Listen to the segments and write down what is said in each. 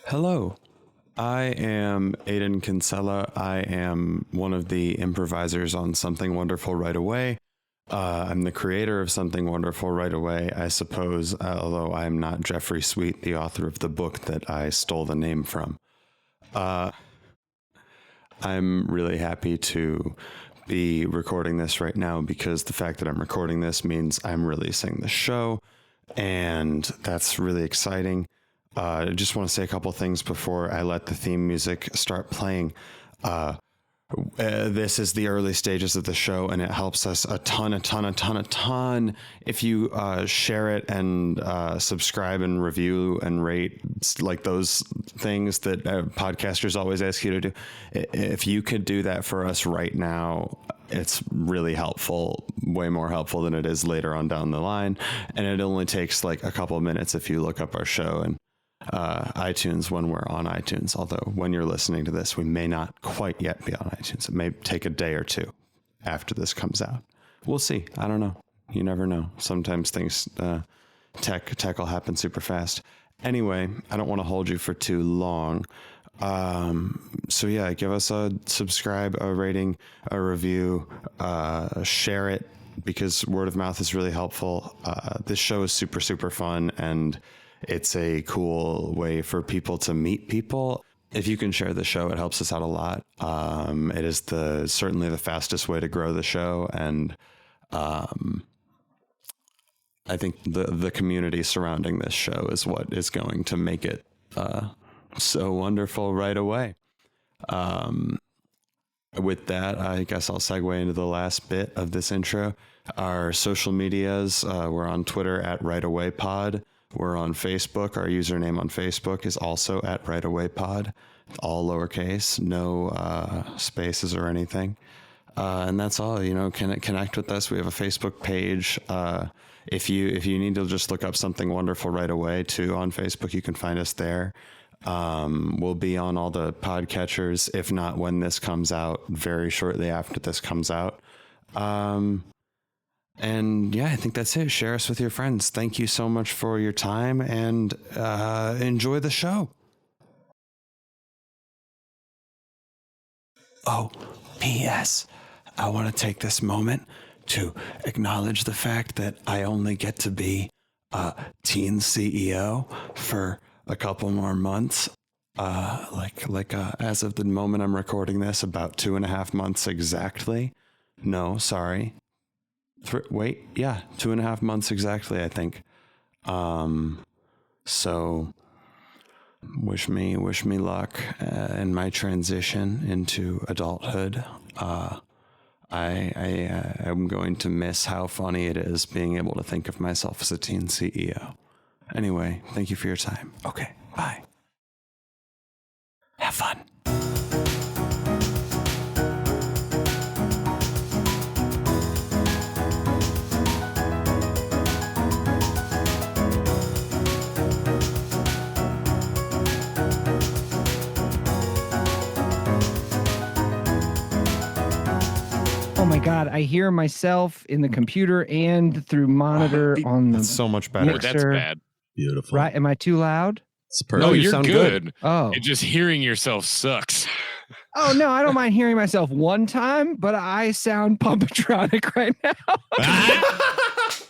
Hello, I am Aiden Kinsella. I am one of the improvisers on Something Wonderful Right Away. I'm the creator of Something Wonderful Right Away, I suppose, although I'm not Jeffrey Sweet, the author of the book that I stole the name from. I'm really happy to be recording this right now because the fact that I'm recording this means I'm releasing the show, and that's really exciting. I just want to say a couple things before I let the theme music start playing. This is the early stages of the show, and it helps us a ton if you share it and subscribe and review and rate, like those things that podcasters always ask you to do. If you could do that for us right now, it's really helpful, way more helpful than it is later on down the line. And it only takes like a couple of minutes if you look up our show and iTunes when we're on iTunes, although when you're listening to this, we may not quite yet be on iTunes. It may take a day or two after this comes out. We'll see. I don't know. You never know. Sometimes things, tech will happen super fast. Anyway, I don't want to hold you for too long. So yeah, give us a subscribe, a rating, a review, share it, because word of mouth is really helpful. This show is super fun, and it's a cool way for people to meet people. If you can share the show, it helps us out a lot. It is certainly the fastest way to grow the show. And I think the community surrounding this show is what is going to make it so wonderful right away. With that, I guess I'll segue into the last bit of this intro. Our social medias, we're on Twitter at RightAwayPod. We're on Facebook. Our username on Facebook is also at RightAwayPod, all lowercase, no spaces or anything. And that's all. Connect with us. We have a Facebook page. If you need to just look up Something Wonderful Right Away too on Facebook, you can find us there. We'll be on all the podcatchers, if not when this comes out, very shortly after this comes out. And yeah, I think that's it. Share us with your friends. Thank you so much for your time, and enjoy the show. Oh, P.S. I want to take this moment to acknowledge the fact that I only get to be teen CEO for a couple more months. As of the moment I'm recording this, about 2.5 months exactly. No, sorry. 2.5 months exactly, I think. So wish me luck in my transition into adulthood. I am going to miss how funny it is being able to think of myself as a teen CEO. Anyway, thank you for your time. Okay, bye. Have fun. Oh my God, I hear myself in the computer and through monitor on the That's so much better. mixer. That's bad. Beautiful. Right? Am I too loud? It's perfect. No, you you're sound good. Oh. It just hearing yourself sucks. Oh no, I don't mind hearing myself one time, but I sound pumpatronic right now.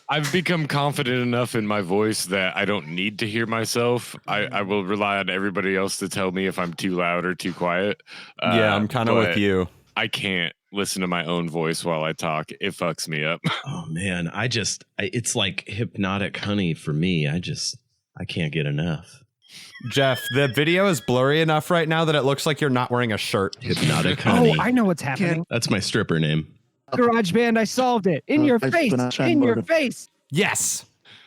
I've become confident enough in my voice that I don't need to hear myself. I will rely on everybody else to tell me if I'm too loud or too quiet. Yeah, I'm kind of with you. I can't listen to my own voice while I talk. It fucks me up. Oh man, it's like hypnotic honey for me. I can't get enough. Jeff, the video is blurry enough right now that it looks like you're not wearing a shirt. Hypnotic honey. Oh, I know what's happening. That's my stripper name. GarageBand, I solved it. In your face. In your face. Yes.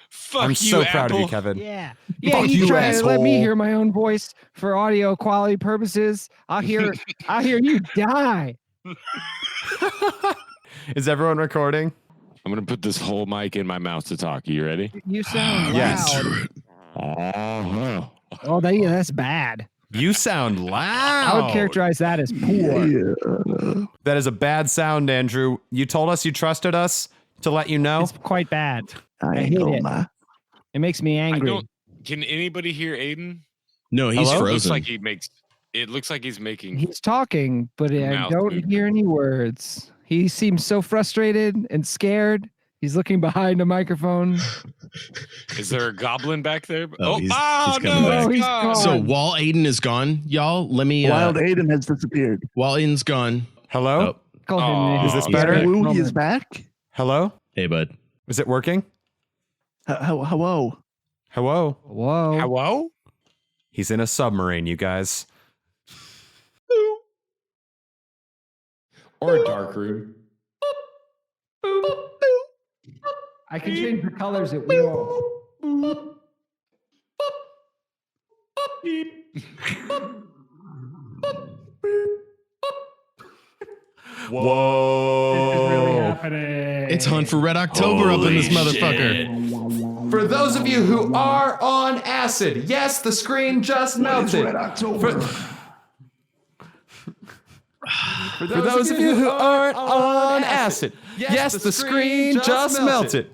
Fuck I'm you, so proud of you, Apple. Kevin. Yeah. Fuck You you, try to let me asshole. hear my own voice for audio quality purposes. I'll hear you die. Is everyone recording? I'm going to put this whole mic in my mouth to talk. You ready? You sound Yes. loud. Oh, that's bad. You sound loud. I would characterize that as poor. That is a bad sound, Andrew. You told us you trusted us to let you know. It's quite bad. I hate it. It makes me angry. Can anybody hear Aiden? No, he's Hello? frozen. It looks like he's making. He's talking, but I Mouth don't movement. hear any words. He seems so frustrated and scared. He's looking behind a microphone. Is there a goblin back there? He's coming no, back. it's He's gone. gone. So while Aiden is gone, y'all, let me. Wild Aiden has disappeared. While Aiden's gone. Hello? Call him Aw. in. Is this He's better? back. Woogie is back. Hello? Hey, bud. Is it working? Hello. Hello? Whoa. Hello? He's in a submarine, you guys. Or a dark room. I can change the colors at will. Whoa. This is really happening. It's Hunt for Red October up in this motherfucker. For those of you who are on acid, yes, the screen just melted. Red October. For those of you who aren't on acid, yes, the screen just melted.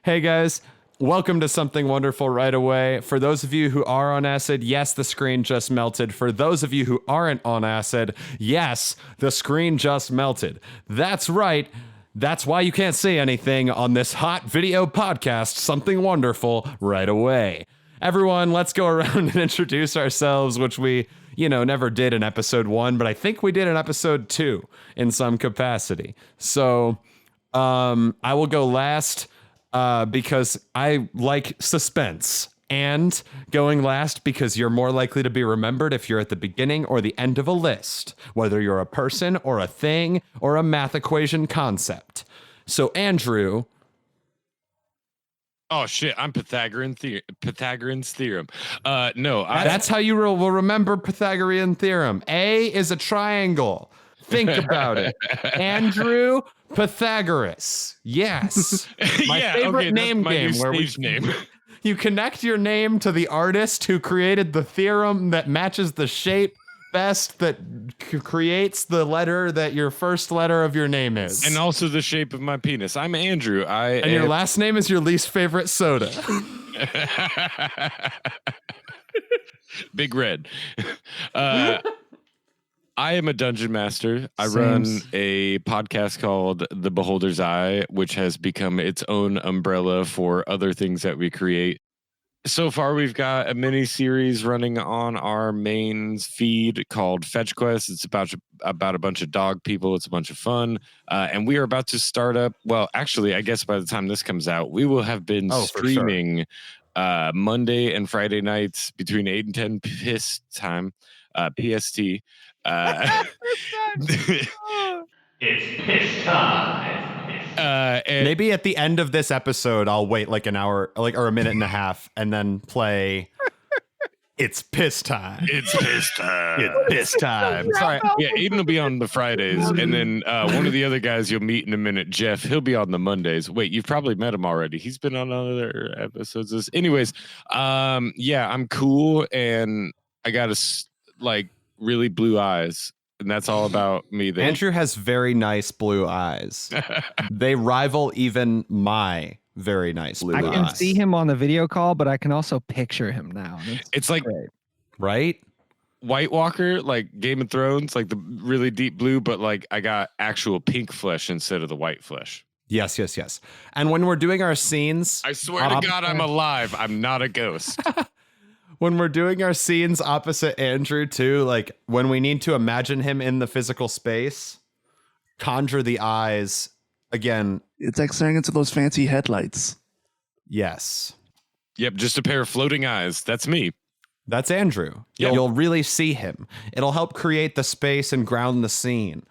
Hey guys, welcome to Something Wonderful Right Away. For those of you who are on acid, yes, the screen just melted. For those of you who aren't on acid, yes, the screen just melted. That's right. That's why you can't see anything on this hot video podcast, Something Wonderful Right Away. Everyone, let's go around and introduce ourselves, which we, never did in episode 1, but I think we did in episode 2 in some capacity. So I will go last because I like suspense, and going last because you're more likely to be remembered if you're at the beginning or the end of a list, whether you're a person or a thing or a math equation concept. So Andrew. Oh shit! I'm Pythagorean's theorem. No, That's how you will remember Pythagorean theorem. A is a triangle. Think about it. Andrew Pythagoras. Yes. My favorite name game where you connect your name to the artist who created the theorem that matches the shape best, that creates the letter that your first letter of your name is. and also the shape of my penis. I'm Andrew. And your last name is your least favorite soda. Big Red. I am a dungeon master. I run a podcast called The Beholder's Eye, which has become its own umbrella for other things that we create. So far, we've got a mini series running on our main feed called Fetch Quest. It's about a bunch of dog people. It's a bunch of fun. And we are about to start up. Well, actually, I guess by the time this comes out, we will have been streaming Monday and Friday nights between 8 and 10 PST time, PST. It's piss time. And Maybe at the end of this episode, I'll wait like an hour, or a minute and a half, and then play. It's piss time. it's piss time. It's piss time. Sorry. Yeah, Aiden will be on the Fridays, and then one of the other guys you'll meet in a minute, Jeff, he'll be on the Mondays. Wait, you've probably met him already. He's been on other episodes. Anyways, I'm cool, and I got really blue eyes, and that's all about me. Andrew has very nice blue eyes. They rival even my very nice blue I eyes. can see him on the video call, but I can also picture him now. It's like great. Right? White Walker, like Game of Thrones, like the really deep blue, but like I got actual pink flesh instead of the white flesh. Yes. And when we're doing our scenes, I swear to God, I'm alive. I'm not a ghost. when we're doing our scenes opposite Andrew too, like when we need to imagine him in the physical space, conjure the eyes again. It's like staring into those fancy headlights. Yes. Yep, just a pair of floating eyes. That's me. That's Andrew. Yep. You'll really see him. It'll help create the space and ground the scene.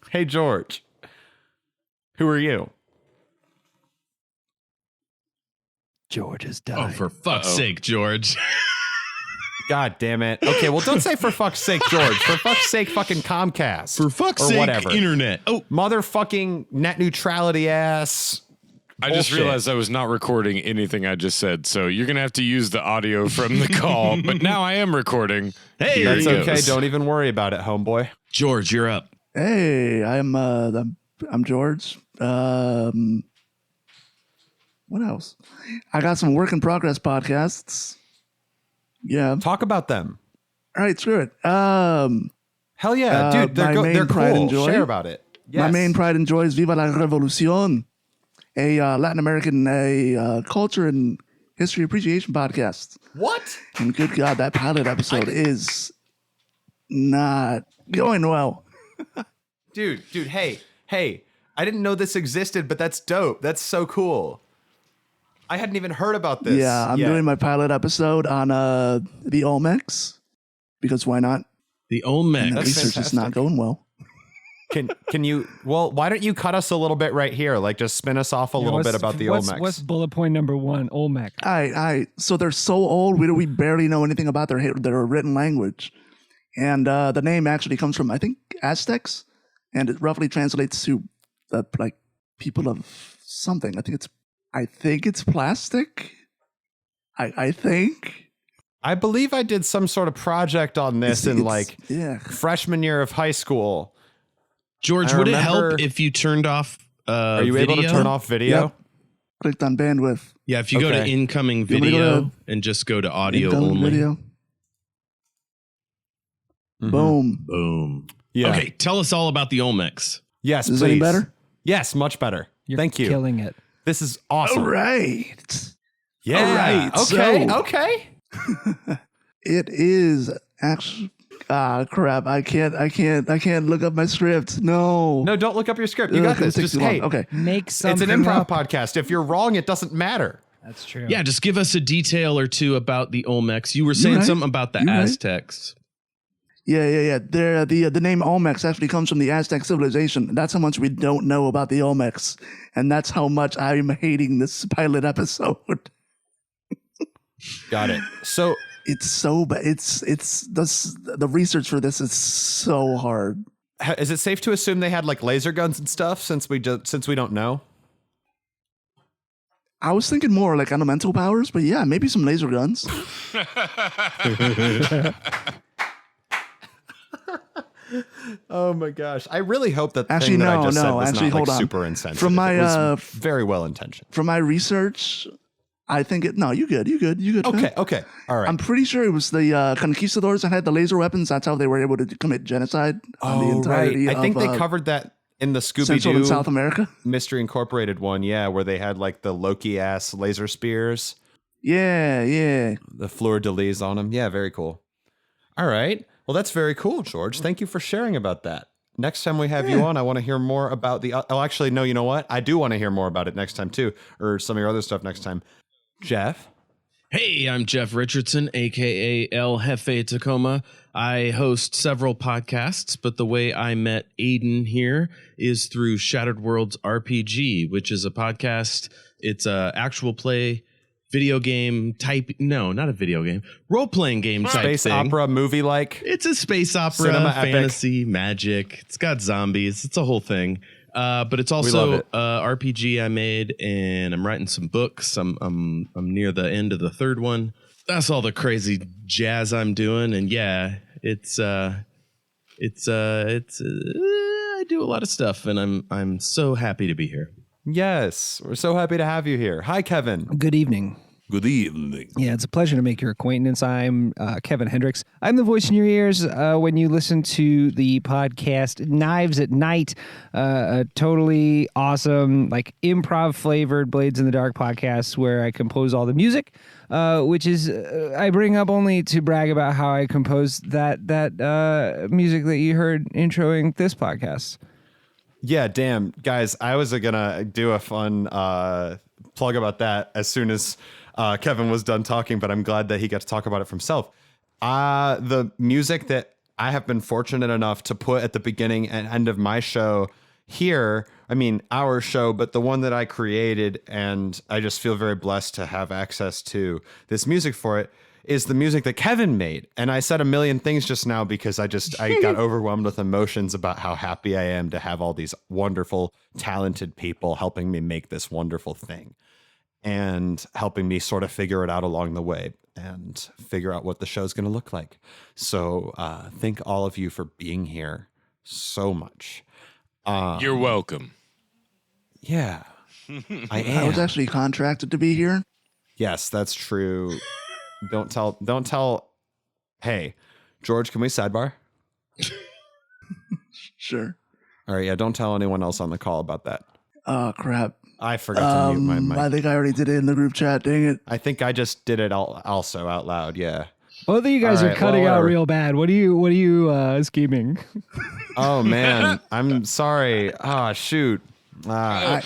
Hey, George. Who are you? George has died. Oh, for fuck's sake, George. God damn it. Okay, well, don't say for fuck's sake, George. For fuck's sake, fucking Comcast. For fuck's or sake, whatever. internet. Oh, Motherfucking net neutrality ass. I just bullshit. realized I was not recording anything I just said, so you're going to have to use the audio from the call, but now I am recording. hey, Here That's he okay. goes. Don't even worry about it, homeboy. George, you're up. Hey, I'm George. What else? I got some work in progress podcasts. Yeah. Talk about them. All right, screw it. Hell yeah, dude. They're pride cool. and joy. Share about it. Yes. My main pride and joy is Viva la Revolucion, a Latin American culture and history appreciation podcast. What? And good God, that pilot episode is not going well. Dude, hey. I didn't know this existed, but that's dope. That's so cool. I hadn't even heard about this. Yeah, I'm doing my pilot episode on the Olmecs, because why not? The And Olmec. the That's research is fantastic. not going well. Can you? Well, why don't you cut us a little bit right here? Like, just spin us off a little bit about the Olmecs. What's bullet point number 1? Olmec. So they're so old, we barely know anything about their written language. And the name actually comes from, I think, Aztecs, and it roughly translates to like people of something. I think it's plastic. I think. I believe I did some sort of project on this in like freshman year of high school. George, I would it remember- help if you turned off Are you video? able to turn off video? Yep. Clicked on bandwidth. Yeah, if you go to Okay. incoming You want me to go video to and just go to audio Incoming only. Video. Mhm. Boom. Boom. Yeah. Okay, tell us all about the Olmecs. Yes, Is please. it any better? Yes, much better. You're Thank you. killing it. This is awesome. All right. Yeah. All right, Okay. so- Okay. It is actually. Crap! I can't look up my script. No. No, don't look up your script. You Ugh, got it'll this. take Just too long. hey, Okay. Make it's something an improv up. podcast. If you're wrong, it doesn't matter. That's true. Yeah, just give us a detail or two about the Olmecs. You were saying right. something about the You're right. Aztecs. Yeah. The name Olmecs actually comes from the Aztec civilization. That's how much we don't know about the Olmecs, and that's how much I'm hating this pilot episode. Got it. So It's so bad. The research for this is so hard. is it safe to assume they had like laser guns and stuff since we don't know? I was thinking more like elemental powers, but yeah, maybe some laser guns. Oh my gosh. I really hope that Actually, thing that I no, just said no, was actually, not hold like on. super insensitive. From my, it was very well intentioned. From my research, I think it. No, you good. Okay. Okay. All right. I'm pretty sure it was the conquistadors that had the laser weapons. That's how they were able to commit genocide on the Oh, right. entirety I think of they covered that in the Central and South Scooby-Doo America. Mystery Incorporated one. Yeah, where they had like the Loki ass laser spears, Yeah. the fleur de lis on them. Yeah, very cool. All right. Well, that's very cool, George. Thank you for sharing about that. Next time we have you on, I want to hear more about the. Oh, actually, no. You know what? I do want to hear more about it next time too, or some of your other stuff next time. Jeff. Hey, I'm Jeff Richardson, aka El Jefe Tacoma. I host several podcasts, but the way I met Aiden here is through Shattered Worlds RPG, which is a podcast. It's a actual play video game type. No, not a video game. Role-playing game type Space thing. opera movie like. It's a space opera, Cinema epic. fantasy, magic. It's got zombies. It's a whole thing. But it's love also it. RPG I made, and I'm writing some books. I'm near the end of the third one. That's all the crazy jazz I'm doing, and yeah, I do a lot of stuff, and I'm so happy to be here. Yes, we're so happy to have you here. Hi, Kevin. Good evening. Good evening. Yeah, it's a pleasure to make your acquaintance. I'm Kevin Hendrix. I'm the voice in your ears when you listen to the podcast Knives at Night, a totally awesome, like improv flavored Blades in the Dark podcast where I compose all the music, which is I bring up only to brag about how I composed that music that you heard introing this podcast. Yeah, damn, guys, I was gonna do a fun plug about that as soon as Kevin was done talking, but I'm glad that he got to talk about it for himself. The music that I have been fortunate enough to put at the beginning and end of my show here, I mean, our show, but the one that I created, and I just feel very blessed to have access to this music for it, is the music that Kevin made. And I said a million things just now because I got overwhelmed with emotions about how happy I am to have all these wonderful, talented people helping me make this wonderful thing and helping me sort of figure it out along the way and figure out what the show's going to look like. So thank all of you for being here so much. You're welcome. Yeah. I was actually contracted to be here. Yes, that's true. Don't tell. Hey, George, can we sidebar? Sure. All right, yeah, don't tell anyone else on the call about that. Oh, crap. I forgot to mute my mic. I think I already did it in the group chat. Dang it. I think I just did it also out loud, yeah. Both of you guys All are right, cutting well, out whatever. real bad. What are you scheming? Oh, man. I'm sorry. Ah, shoot. I'm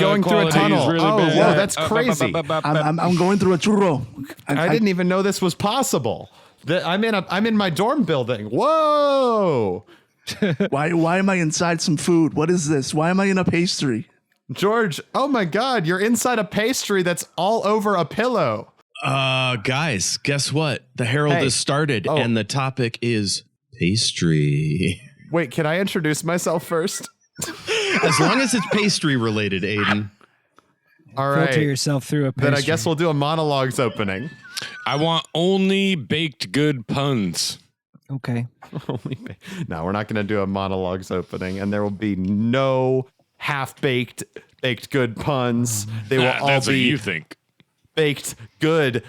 going through a tunnel. Really whoa, bad. that's crazy. I'm going through a churro. I didn't even know this was possible. I'm in my dorm building. Whoa. Why am I inside some food? What is this? Why am I in a pastry? George, oh my God, you're inside a pastry that's all over a pillow. Guys, guess what? The Herald Hey. has started, Oh. and the topic is pastry. Wait, can I introduce myself first? As long as it's pastry related, Aiden. All Filter right. yourself through a pastry. Then I guess we'll do a monologues opening. I want only baked good puns. Okay. No, we're not going to do a monologues opening, and there will be no half-baked good puns. They will all That's what be you think. baked good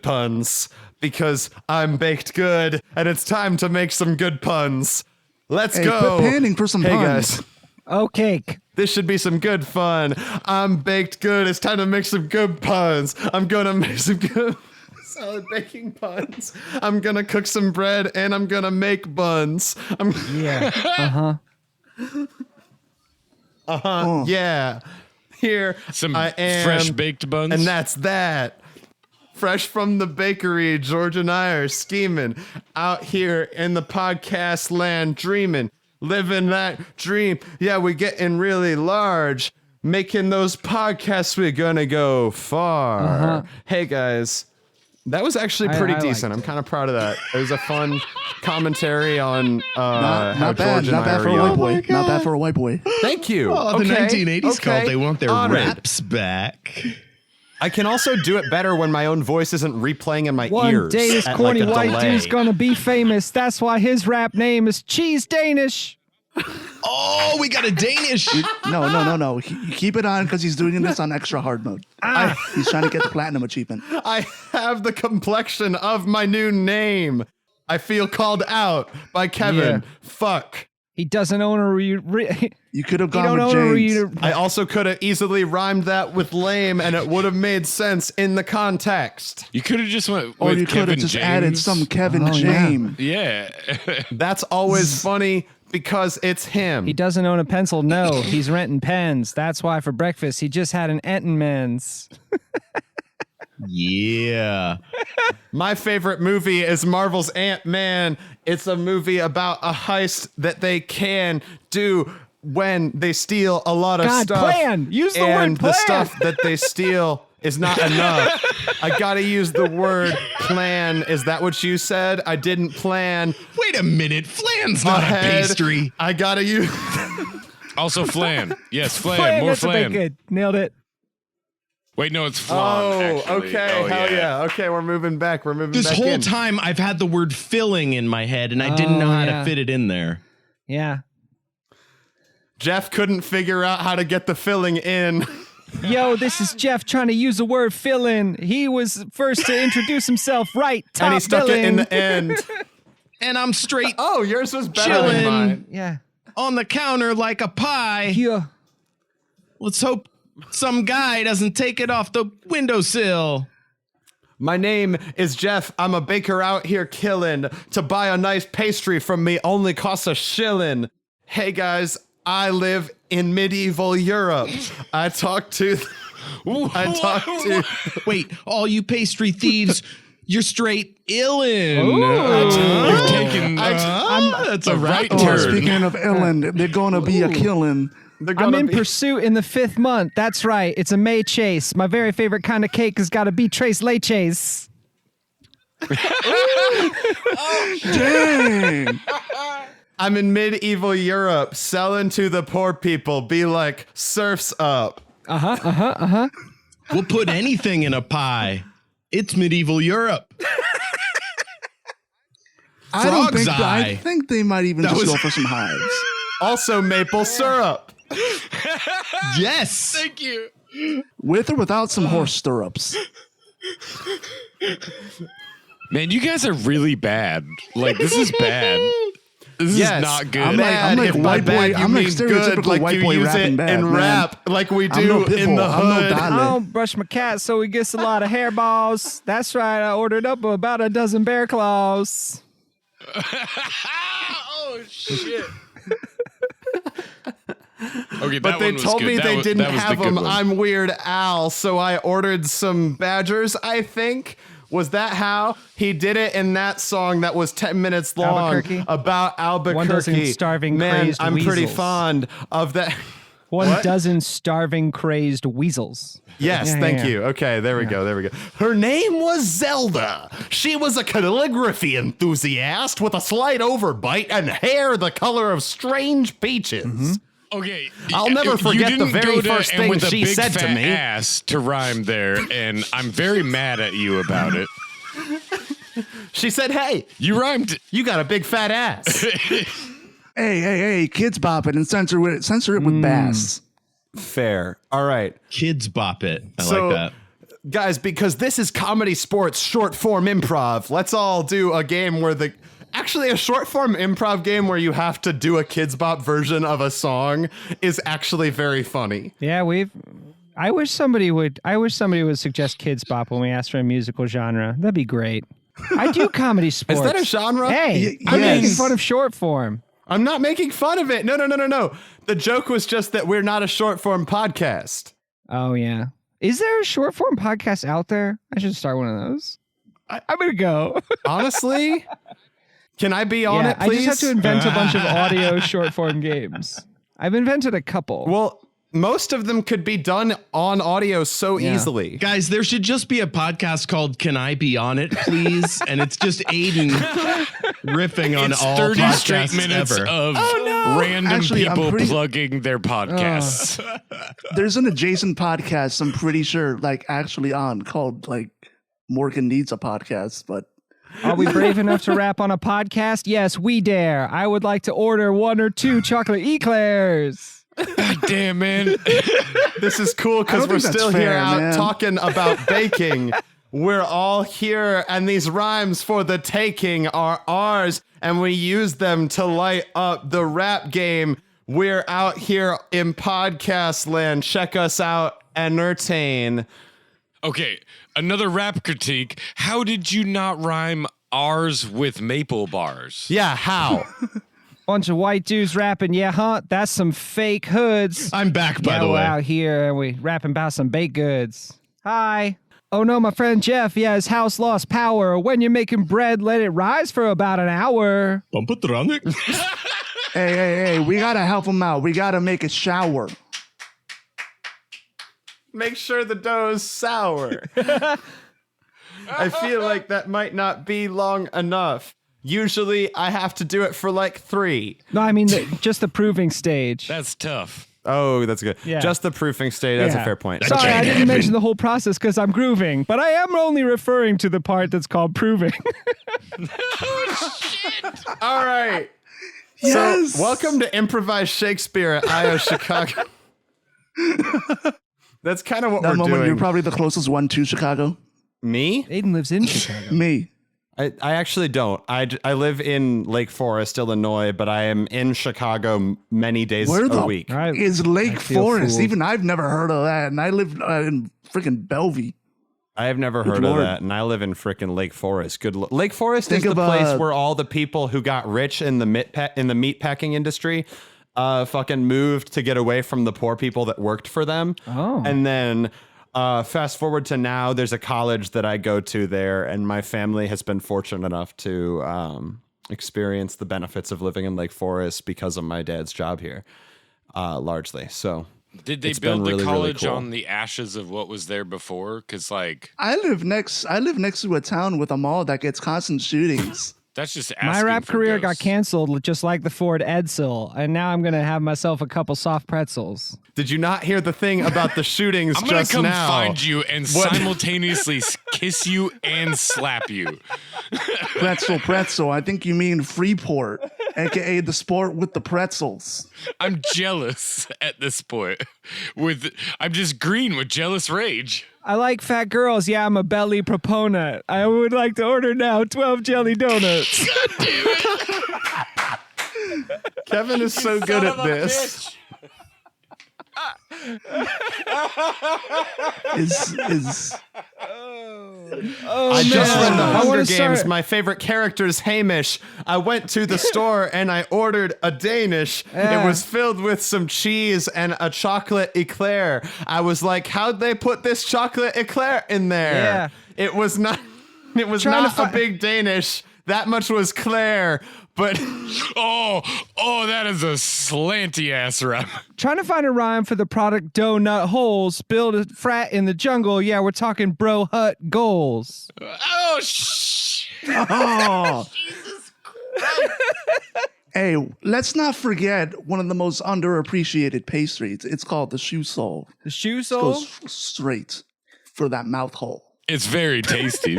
puns, because I'm baked good, and it's time to make some good puns. Let's Hey, go. quit panning for some Hey puns. guys, Okay. this should be some good fun. I'm baked good. It's time to make some good puns. I'm gonna make some good salad baking puns. I'm gonna cook some bread and I'm gonna make buns. Yeah. Yeah. Here Some I am, fresh baked buns. and that's that. Fresh from the bakery, George and I are scheming out here in the podcast land, dreaming, living that dream. Yeah, we're getting really large, making those podcasts. We're gonna go far. Hey guys, that was actually pretty I decent. I'm liked kind of proud of that. It was a fun commentary on how Not bad. George and Not I bad are for a young. white boy. Not bad for a white boy. Thank you. Oh, the Okay, 1980s called. okay. They want their Honored. raps back. I can also do it better when my own voice isn't replaying in my One ears. day this at, corny like, a white delay. dude's gonna be famous. That's why his rap name is Cheese Danish. Oh, we got a Danish. No. Keep it on because he's doing this on extra hard mode. He's trying to get the platinum achievement. I have the complexion of my new name. I feel called out by Kevin. Yeah. Fuck. He doesn't own a You could have he gone don't with own a James. I also could have easily rhymed that with lame, and it would have made sense in the context. You could have just went Or with you could Kevin have just James. added some Kevin Oh, yeah. James. Yeah. That's always funny because it's him. He doesn't own a pencil. No, he's renting pens. That's why for breakfast he just had an Entenmann's. Yeah. My favorite movie is Marvel's Ant-Man. It's a movie about a heist that they can do when they steal a lot of God, stuff. plan. Use the word and plan. the stuff that they steal is not enough. I gotta use the word plan. Is that what you said? I didn't plan Wait a minute. Flan's not a ahead. pastry. I gotta use. Also flan. Yes, flan. Flan, More that's a bit flan. good. Nailed it. Wait, no, it's flan. Oh, actually. okay. Oh, Hell yeah. Okay, we're moving back. We're moving This back whole in. time I've had the word filling in my head and I didn't know how yeah. to fit it in there. Yeah. Jeff couldn't figure out how to get the filling in. Yo, this is Jeff trying to use the word fill in. He was first to introduce himself right. Top And he stuck billing. it in the end. And I'm straight Oh, yours was better Chillin'. than mine. Yeah. on the counter like a pie. Yeah. Let's hope some guy doesn't take it off the windowsill. My name is Jeff. I'm a baker out here killing. To buy a nice pastry from me only costs a shilling. Hey guys, I live in medieval Europe. I talk to. Wait, all you pastry thieves, you're straight illin'. You've taken That's a right Oh, turn. speaking of Ellen, they're gonna be a killing. They're I'm gonna in be- pursuit in the 5th month. That's right. It's a May chase. My very favorite kind of cake has got to be Trace Leches. Dang. I'm in medieval Europe selling to the poor people. Be like, surfs up. We'll put anything in a pie. It's medieval Europe. Frog's I eye. think they might even That just was- go for some hives. Also maple syrup. Yes. Thank you. With or without some horse stirrups. Man, you guys are really bad. Like, this is bad. This is not good. I'm like white boy. I'm like stereotypical white boy rapping bad, and man. rap like we I'm do no Pitbull. in the I'm no hood. I Dale. don't brush my cat, so he gets a lot of hairballs. That's right. I ordered up about a dozen bear claws. Oh, shit. Okay, But they told me they didn't have them. I'm Weird Al, so I ordered some badgers, I think. Was that how he did it in that song that was 10 minutes long Albuquerque? about Albuquerque? 1 dozen starving Man, crazed I'm pretty weasels. fond of that. 1 dozen starving crazed weasels. Yes, Yeah, thank yeah. you. Okay, there we go. Her name was Zelda. She was a calligraphy enthusiast with a slight overbite and hair the color of strange peaches. Mm-hmm. Okay, I'll never you forget the didn't very go to- first and thing with a she big said to fat me. Ass to rhyme there, and I'm very mad at you about it. She said, "Hey, You rhymed. you got a big fat ass." Hey, kids bop it and censor it with bass. Fair. All right. Kids bop it. I So- like that. Guys, because this is comedy sports short form improv, let's all do a game where actually a short form improv game where you have to do a Kids Bop version of a song is actually very funny. Yeah, I wish somebody would suggest Kids Bop when we ask for a musical genre. That'd be great. I do comedy sports. Is that a genre? Hey, Y- I'm yes. making fun of short form. I'm not making fun of it. No. The joke was just that we're not a short form podcast. Oh yeah. Is there a short form podcast out there? I should start one of those. I'm gonna go. Honestly, can I be on Yeah, it, please? I just have to invent a bunch of audio short form games. I've invented a couple. Well, most of them could be done on audio so Yeah. easily. Guys, there should just be a podcast called "Can I Be on It, Please?" and it's just Aiden riffing on It's all 30 podcasts straight minutes ever. of random Actually, I'm people pretty- plugging their podcasts. There's an adjacent podcast, I'm pretty sure, like actually on called like Morgan Needs a Podcast, but Are we brave enough to rap on a podcast? Yes, we dare. I would like to order 1 or 2 chocolate eclairs. God damn, man. This is cool because don't we're think that's still here fair, out man. talking about baking. We're all here, and these rhymes for the taking are ours, and we use them to light up the rap game. We're out here in podcast land. Check us out, entertain. Okay, another rap critique. How did you not rhyme ours with maple bars? Yeah, how? Bunch of white dudes rapping, yeah, huh? That's some fake hoods. I'm back, by yeah, the we're way. out here and we rapping about some baked goods. Hi. Oh no, my friend Jeff, yeah, his house lost power. When you're making bread, let it rise for about an hour. hey, we gotta help him out. We gotta make it shower. Make sure the dough's sour. I feel like that might not be long enough. Usually I have to do it for like 3. No, I mean just the proving stage. That's tough. Oh, that's good. Yeah. Just the proofing stage. That's a Yeah. fair point. Sorry, I didn't mention the whole process because I'm grooving, but I am only referring to the part that's called proving. All right. Yes. So, welcome to Improvised Shakespeare at IO Chicago. That's kind of what That we're moment, doing. you're probably the closest one to Chicago. Me? Aiden lives in Chicago. Me. I actually don't. I live in Lake Forest, Illinois, but I am in Chicago many days Where a the week. All right. is Lake I feel Forest? fooled. Even I've never heard of that, and I live in freaking Bellevue. I have never heard Lord. of that, and I live in frickin' Lake Forest. Lake Forest Think is the of, place where all the people who got rich in the meat packing industry fucking moved to get away from the poor people that worked for them. Oh. And then fast forward to now, there's a college that I go to there, and my family has been fortunate enough to experience the benefits of living in Lake Forest because of my dad's job here, largely. So Did they it's been build the really, really college cool. on the ashes of what was there before? Because, like, I live next to a town with a mall that gets constant shootings. that's just My asking rap for career got ghosts. canceled just like the Ford Edsel, and now I'm going to have myself a couple soft pretzels. Did you not hear the thing about the shootings I'm gonna just come now? find you and simultaneously kiss you and slap you. Pretzel. I think you mean Freeport. aka the sport with the pretzels. I'm jealous at this point. I'm just green with jealous rage. I like fat girls. Yeah, I'm a belly proponent. I would like to order now 12 jelly donuts. God damn it. Kevin is so good at this. I just read The Hunger Games. My favorite character is Hamish. I went to the store and I ordered a Danish. Yeah. It was filled with some cheese and a chocolate eclair. I was like, how'd they put this chocolate eclair in there? Yeah. It was not a big Danish. That much was Claire. But oh, that is a slanty ass rhyme. Trying to find a rhyme for the product donut holes. Build a frat in the jungle. Yeah, we're talking bro hut goals. Oh, shh. Oh. Jesus Christ. Hey, let's not forget one of the most underappreciated pastries. It's called the shoe sole. The shoe It sole? goes straight for that mouth hole. It's very tasty.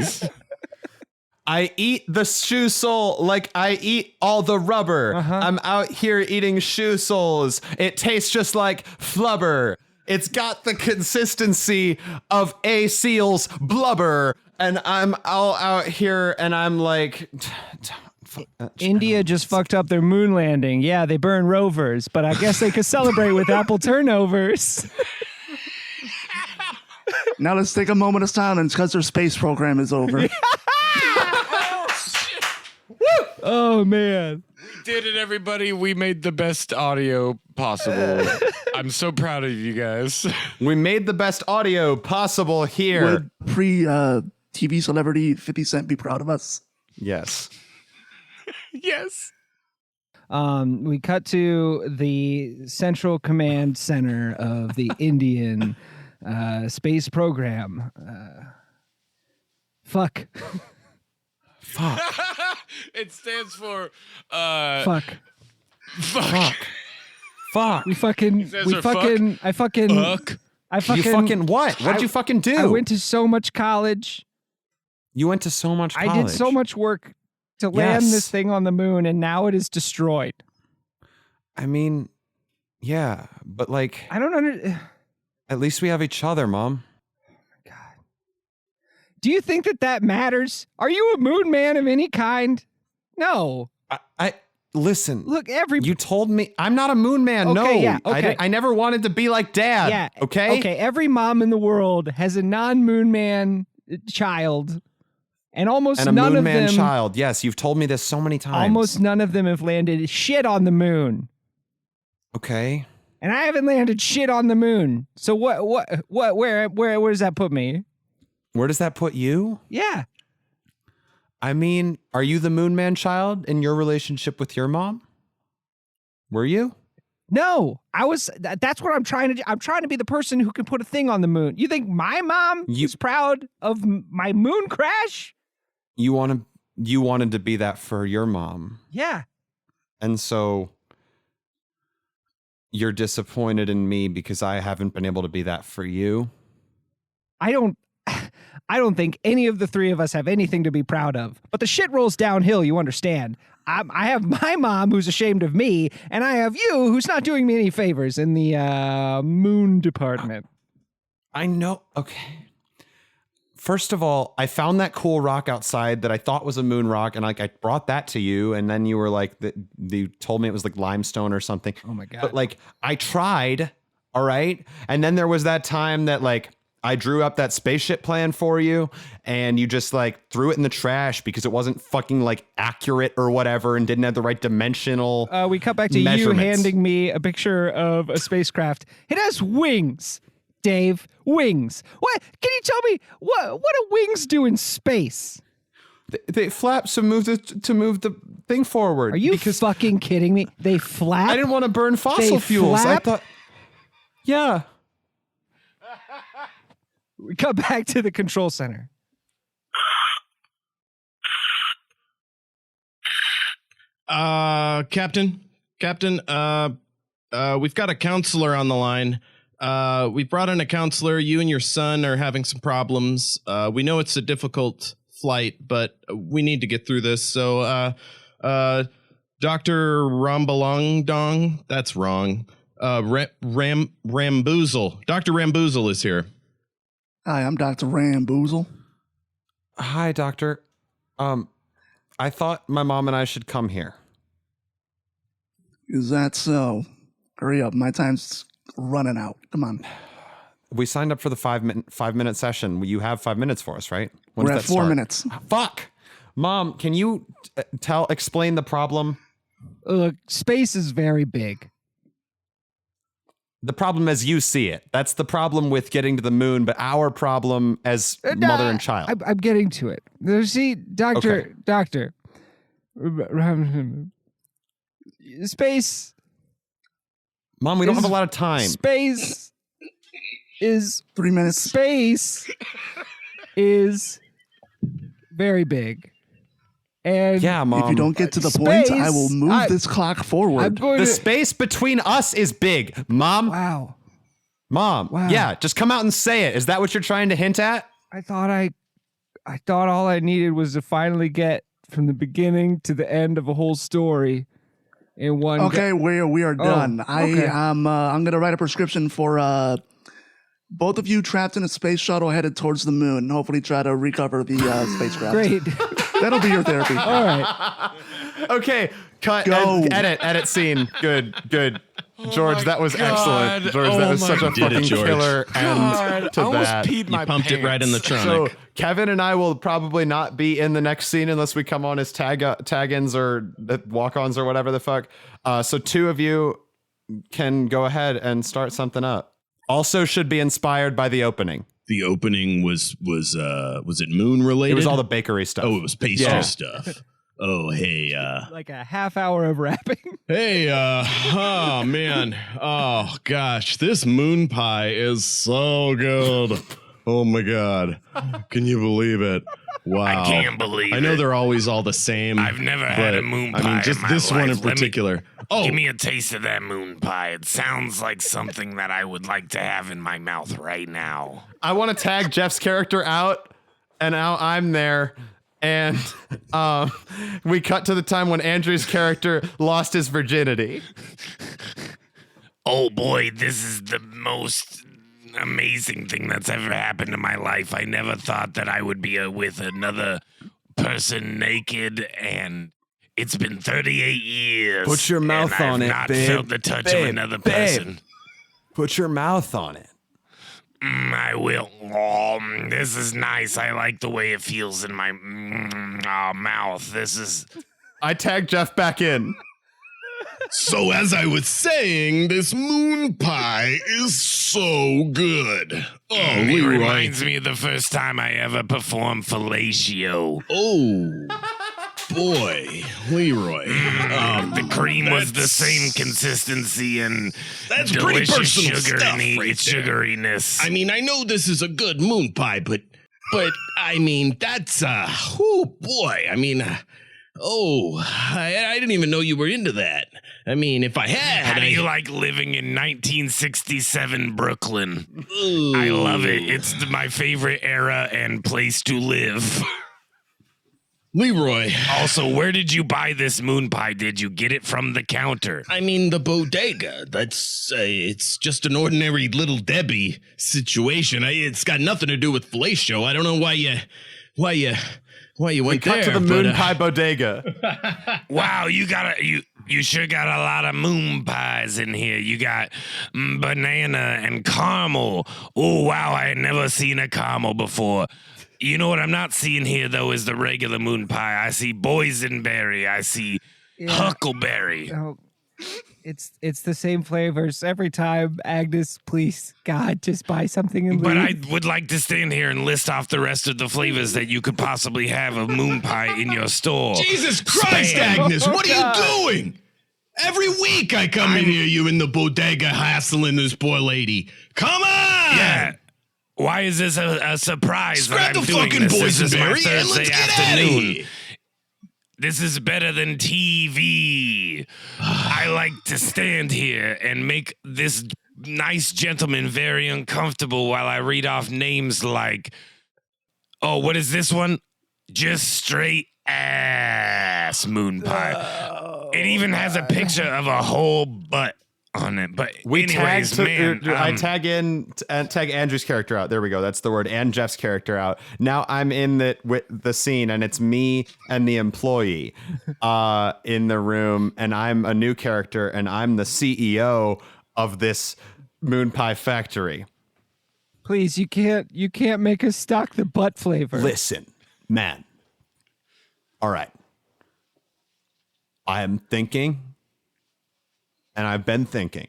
I eat the shoe sole like I eat all the rubber. I'm out here eating shoe soles. It tastes just like flubber. It's got the consistency of a seal's blubber. And I'm all out here and I'm like... India just fucked up their moon landing. Yeah, they burn rovers, but I guess they could celebrate with apple turnovers. Now let's take a moment of silence because their space program is over. Oh, man. We did it, everybody. We made the best audio possible. I'm so proud of you guys. We made the best audio possible here. Would pre-TV celebrity 50 Cent be proud of us? Yes. Yes. We cut to the Central Command Center of the Indian space program. Fuck. It stands for Fuck. fuck. Fuck. We fucking. stands We for fucking. fuck. I fucking. Fuck. I You fucking. fucking what? What'd you fucking do? I went to so much college. You went to so much college. I did so much work to land Yes. this thing on the moon, and now it is destroyed. I mean, yeah, but like, I don't under. at least we have each other, Mom. Do you think that matters? Are you a moon man of any kind? No. I listen. Look, You told me I'm not a moon man. Okay, no, yeah, okay. I never wanted to be like Dad. Yeah. Okay. Okay. Every mom in the world has a non-moon man child, and almost And a none moon of man them. child. Yes, you've told me this so many times. Almost none of them have landed shit on the moon, Okay. and I haven't landed shit on the moon. So where does that put me? Where does that put you? Yeah. I mean, are you the moon man child in your relationship with your mom? Were you? No, I was. That's what I'm trying to do. I'm trying to be the person who can put a thing on the moon. You think my mom is proud of my moon crash? You wanted to be that for your mom. Yeah. And so you're disappointed in me because I haven't been able to be that for you. I don't think any of the three of us have anything to be proud of. But the shit rolls downhill, you understand. I have my mom who's ashamed of me, and I have you who's not doing me any favors in the moon department. I know. Okay. First of all, I found that cool rock outside that I thought was a moon rock, and like I brought that to you, and then you were like, you told me it was like limestone or something. Oh my God. But like I tried, all right? And then there was that time that like I drew up that spaceship plan for you, and you just like threw it in the trash because it wasn't fucking like accurate or whatever and didn't have the right dimensional We cut back to you measurements. handing me a picture of a spacecraft. It has wings, Dave. Wings. What? Can you tell me what do wings do in space? They flap to move the thing forward. Are you because fucking kidding me? They flap? I didn't want to burn fossil They fuels. flap? I thought, yeah. We cut back to the control center. Captain, we've got a counselor on the line. We brought in a counselor. You and your son are having some problems. We know it's a difficult flight, but we need to get through this. So, Dr. Rambalongdong. That's wrong. Ramboozle. Dr. Ramboozle is here. Hi, I'm Dr. Ramboozle. Hi, doctor. I thought my mom and I should come here. Is that so? Hurry up, my time's running out. Come on. We signed up for the 5-minute session. You have 5 minutes for us, right? When We're does at that 4 start? minutes. Fuck. Mom, can you explain the problem? Look, space is very big. The problem as you see it. That's the problem with getting to the moon, but our problem as mother and child. I'm getting to it. See, Doctor, space. Mom, we don't have a lot of time. Space is 3 minutes. Space is very big. And Yeah, Mom. If you don't get to the point, I will Space, move this clock I'm forward. going The to, space between us is big. Mom, wow. Mom. Wow. Yeah, just come out and say it. Is that what you're trying to hint at? I thought all I needed was to finally get from the beginning to the end of a whole story in one. Okay, we are done. okay. I'm gonna write a prescription for both of you trapped in a space shuttle headed towards the moon. Hopefully, try to recover the spacecraft. Great. That'll be your therapy. All right. Okay, cut. Go. Edit scene. Good. George, that was God. excellent. George, that was such a Did it, fucking George. killer God, end to I almost that. peed my Pumped it right in the pants. tronic. So Kevin and I will probably not be in the next scene unless we come on as tag-ins or walk-ons or whatever the fuck. So two of you can go ahead and start something up. Also should be inspired by the opening. The opening was it moon related? It was all the bakery stuff. Oh, it was pastry Yeah. stuff. Oh, hey, Like a half hour of rapping. hey, oh man, oh gosh, this moon pie is so good. Oh my god, can you believe it? Wow, I can't believe I know it. they're always all the same. I've never had but, a moon I pie mean, just in my this one in life. Let me- particular. Oh, Give me a taste of that moon pie. It sounds like something that I would like to have in my mouth right now. I want to tag Jeff's character out, and now I'm there. And we cut to the time when Andrew's character lost his virginity. Oh boy, this is the most amazing thing that's ever happened in my life. I never thought that I would be with another person naked, and it's been 38 years. Put your mouth and on I've it, not babe. felt the touch Babe, of another babe. person. Put your mouth on it. I will. Oh, this is nice. I like the way it feels in my mouth. This is. I tagged Jeff back in. so as I was saying, this moon pie is so good. Oh, It Leroy. reminds me of the first time I ever performed fellatio. Oh, boy, Leroy. The cream was the that's- same consistency and That's pretty delicious personal sugar stuff in it, right its there. sugariness. I mean, I know this is a good moon pie, but I mean, that's oh boy. I mean, I didn't even know you were into that. I mean, if I had, How do you like living in 1967 Brooklyn? I love it. It's my favorite era and place to live. Leroy. Also, where did you buy this moon pie? Did you get it from the counter? I mean, the bodega. That's it's just an ordinary Little Debbie situation. It's got nothing to do with fellatio. I don't know why you We went cut there. to the moon but, pie bodega. Wow, you sure got a lot of moon pies in here. You got banana and caramel. Oh wow, I had never seen a caramel before. You know what I'm not seeing here though is the regular moon pie. I see boysenberry. I see huckleberry. Oh, it's the same flavors every time. Agnes, please, God, just buy something and leave. But I would like to stand here and list off the rest of the flavors that you could possibly have of moon pie in your store. Jesus Christ, Spam. Agnes, Oh, what are you doing? Every week I come in here, you in the bodega hassling this poor lady. Come on! Yeah. Why is this a surprise Scrap that I'm the doing fucking this? This is my boysenberry and Thursday let's get afternoon. out of here. This is better than TV. I like to stand here and make this nice gentleman very uncomfortable while I read off names like, oh, what is this one? Just straight ass moon pie. It even has a picture of a whole butt on it. But anyways, man, I tag Andrew's character out. There we go. That's the word. And Jeff's character out. Now I'm in the scene, and it's me and the employee in the room, and I'm a new character, and I'm the CEO of this moon pie factory. Please, you can't make us stock the butt flavor. Listen, man. All right. I am thinking, and I've been thinking,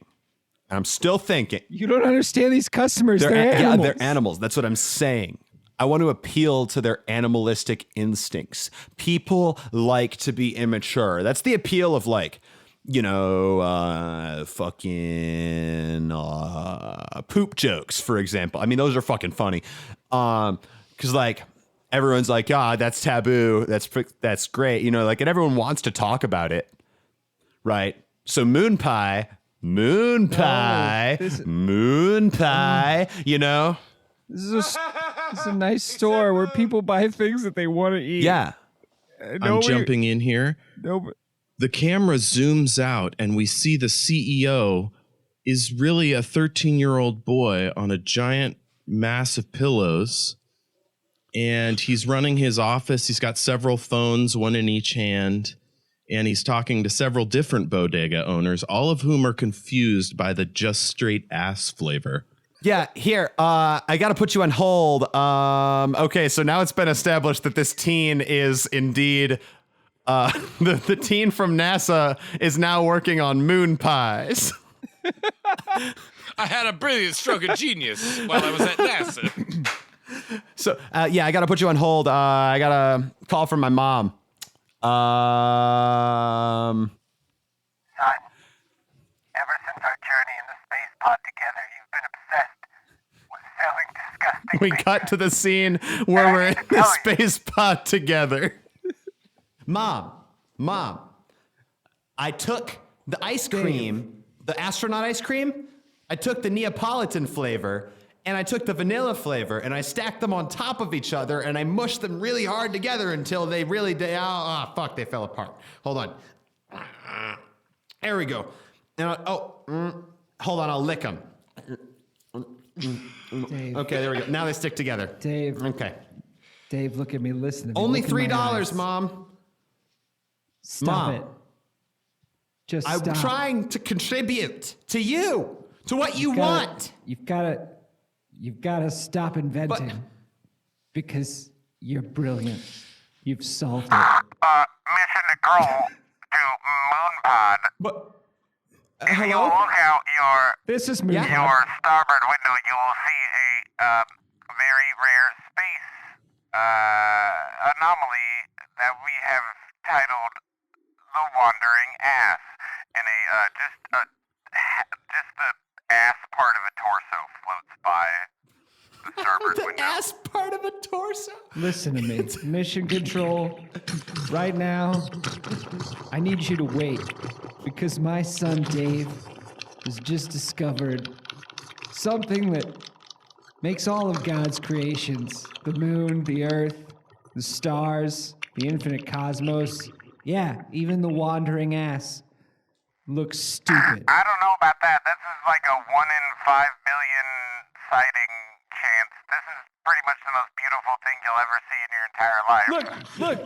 and I'm still thinking. You don't understand these customers. They're animals. Yeah, they're animals. That's what I'm saying. I want to appeal to their animalistic instincts. People like to be immature. That's the appeal of fucking poop jokes, for example. I mean, those are fucking funny. Because everyone's like, that's taboo. That's great. And everyone wants to talk about it. Right. So moon pie, This is a nice store where people buy things that they want to eat. Yeah. I'm jumping in here. The camera zooms out and we see the CEO is really a 13-year-old boy on a giant mass of pillows. And he's running his office. He's got several phones, one in each hand. And he's talking to several different bodega owners, all of whom are confused by the just straight ass flavor. Yeah, here, I got to put you on hold. Okay, so now it's been established that this teen is indeed, the teen from NASA is now working on moon pies. I had a brilliant stroke of genius while I was at NASA. So, I got to put you on hold. I got a call from my mom. Son, ever since our journey in the space pod together, you've been obsessed with selling disgusting We cut to the scene where we're in the space pod together. Mom, I took the ice cream, the astronaut ice cream, I took the Neapolitan flavor, and I took the vanilla flavor, and I stacked them on top of each other, and I mushed them really hard together until they really they fell apart. Hold on. There we go. And hold on, I'll lick them. Dave. Okay, there we go. Now they stick together. Dave. Okay. Dave, look at me. Listen to me. Only Look in my $3, eyes. Mom. Stop Mom. it. Just I'm stop. trying to contribute to you, to what you want. You've got to stop inventing because you're brilliant. You've solved it. mission to go to Moonpod. But If you hello? look out This is me. your starboard window, you will see a very rare space anomaly that we have titled the Wandering Ass, and just the ass part of a torso floats by the starboard The window. ass part of a torso? Listen to me. Mission control. Right now, I need you to wait because my son Dave has just discovered something that makes all of God's creations, the moon, the earth, the stars, the infinite cosmos, yeah, even the wandering ass, look stupid. I don't know about that. This is like a 1 in 5 million sighting chance. This is pretty much the most beautiful thing you'll ever see in your entire life. Look,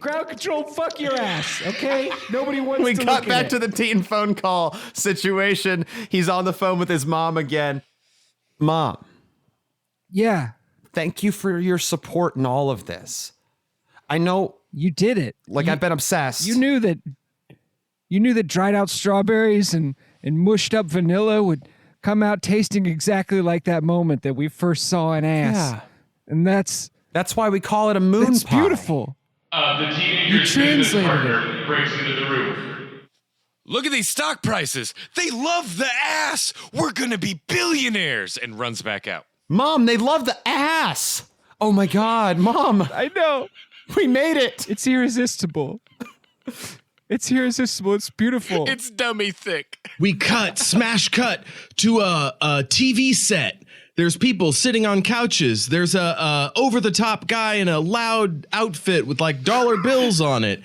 ground control, fuck your ass, okay? Nobody wants We to cut look back at to it. the teen phone call situation. He's on the phone with his mom again. Mom, Yeah, thank you for your support in all of this. I know, you did it. I've been obsessed. You knew that dried out strawberries and mushed up vanilla would come out tasting exactly like that moment that we first saw an ass. Yeah. And that's That's why we call it a moon pie. beautiful. The You teenager's business translated partner breaks into the room. Look at these stock prices. They love the ass. We're going to be billionaires. And runs back out. Mom, they love the ass. Oh my God, Mom, I know. we made it. It's irresistible. It's irresistible. It's beautiful. It's dummy thick. We smash cut to a TV set. There's people sitting on couches. There's a over-the-top guy in a loud outfit with like dollar bills on it.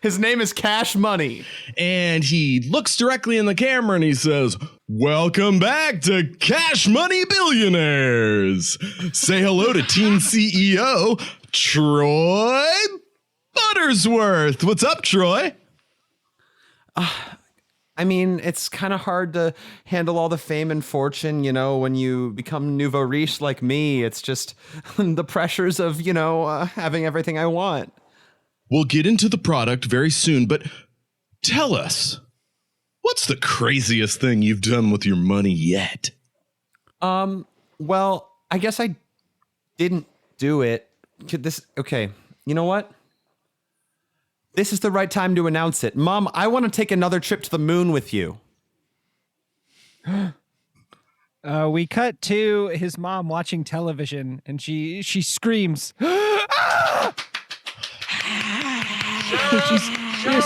His name is Cash Money. And he looks directly in the camera and he says, "Welcome back to Cash Money Billionaires. Say hello to Team CEO, Troy Buttersworth." What's up, Troy? I mean, it's kind of hard to handle all the fame and fortune, when you become nouveau riche like me. It's just the pressures of, having everything I want. We'll get into the product very soon, but tell us, what's the craziest thing you've done with your money yet? Well, I guess I didn't do it. Okay, you know what? This is the right time to announce it. Mom, I want to take another trip to the moon with you. We cut to his mom watching television, and she screams. Ah!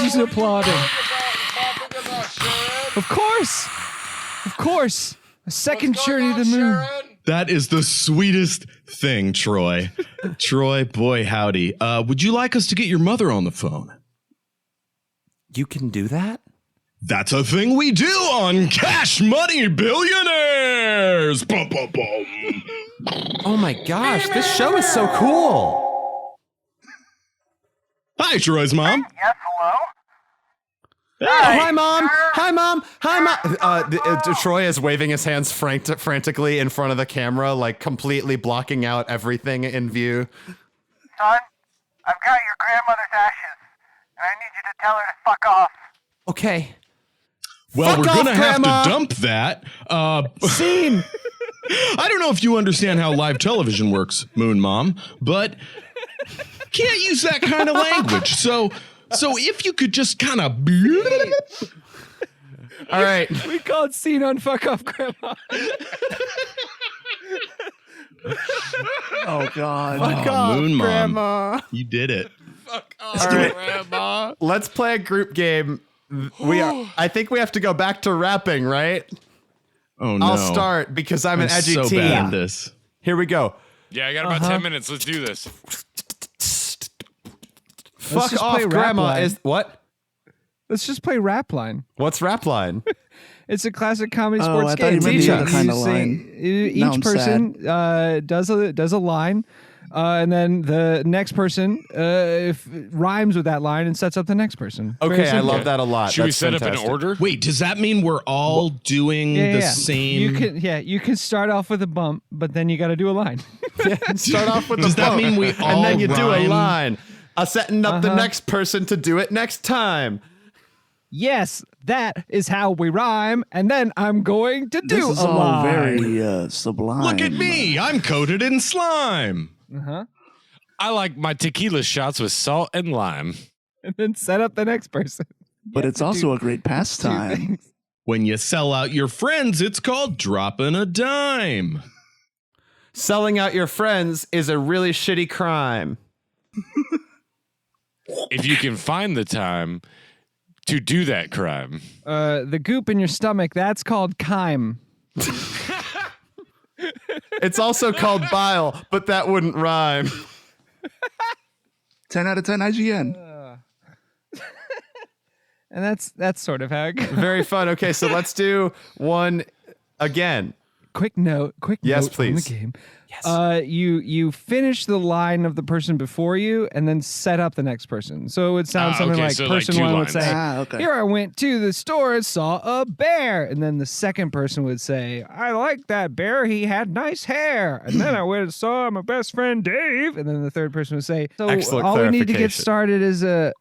she's applauding. Of course. A second journey to the moon. That is the sweetest thing, Troy. Troy, boy, howdy. Would you like us to get your mother on the phone? You can do that? That's a thing we do on Cash Money Billionaires. Bum, bum, bum. Oh my gosh, this show is so cool. Hi, Troy's mom. Yes, hello? Oh, hi, Mom. Hi, Mom. Troy is waving his hands frantically in front of the camera, like completely blocking out everything in view. Son, I've got your grandmother's ashes, and I need you to tell her to fuck off. Okay. Well, Fuck we're going to off, have Grandma. to dump that. Scene. I don't know if you understand how live television works, Moon Mom, but can't use that kind of language. So if you could just kind of... All right. We called scene on fuck off, Grandma. Oh God. Fuck off, Moon Mom. Grandma. You did it. Fuck off, Grandma. Let's play a group game. I think we have to go back to rapping, right? Oh, no. I'll start because I'm an edgy so teen. bad at this. Here we go. Yeah, I got about 10 minutes. Let's do this. Fuck just off, play rap Grandma line. is what? Let's just play rap line. What's rap line? It's a classic comedy Oh, sports I thought game. you meant the other kind of You line. each Now I'm person does a line, and then the next person if rhymes with that line and sets up the next person. Very Okay, I simple. love that a lot. Should we That's set up fantastic. an order? Wait, does that mean we're all doing the same? You can start off with a bump, but then you got to do a line. Start off with Does the that bump, mean we all and then you do a rhyme? line, setting up the next person to do it next time. Yes, that is how we rhyme, and then I'm going to do This is a all line. very sublime. Look at me. I'm coated in slime. I like my tequila shots with salt and lime. And then set up the next person. But it's also a great pastime. When you sell out your friends, it's called dropping a dime. Selling out your friends is a really shitty crime. If you can find the time to do that crime. The goop in your stomach, that's called chyme. It's also called bile, but that wouldn't rhyme. 10 out of 10 IGN. And that's sort of how it goes. Very fun. Okay, so let's do one again. Quick note Yes, on the please. game. Yes. You finish the line of the person before you and then set up the next person. So it would sound something okay, like so like person two one lines. would say, Okay. "Here I went to the store and saw a bear." And then the second person would say, "I like that bear. He had nice hair." And then I went and saw my best friend Dave. And then the third person would say, "So Excellent all we need to get clarification. started